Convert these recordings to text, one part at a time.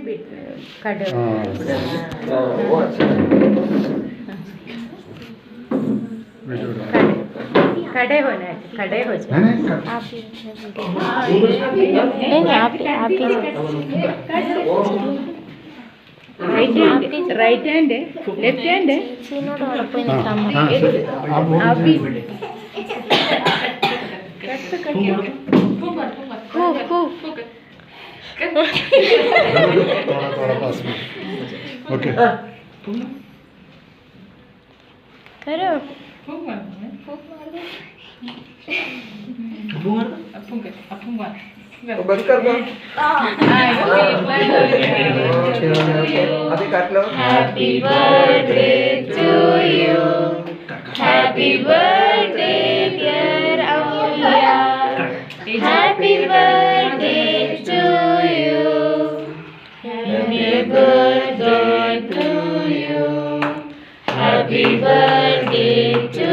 कड़े कड़े होना है कड़े हो जाए राइट हैंड है लेफ्ट हैंड है थोड़ा पास में ओके करो बंद कर दो अभी काट लो Happy birthday to you. Happy birthday, dear Amulya. Happy birthday to you. Happy birthday to you. Happy birthday to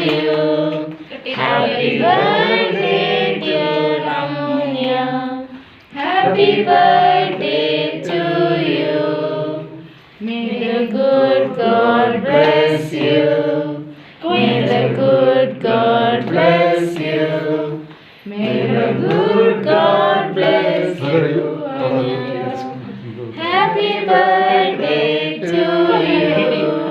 you. Happy birthday, dear Amulya. Happy birthday to you. May the good God bless you. May the good God bless you. May the good God bless you. Happy birthday to you.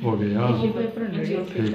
हो गया ठीक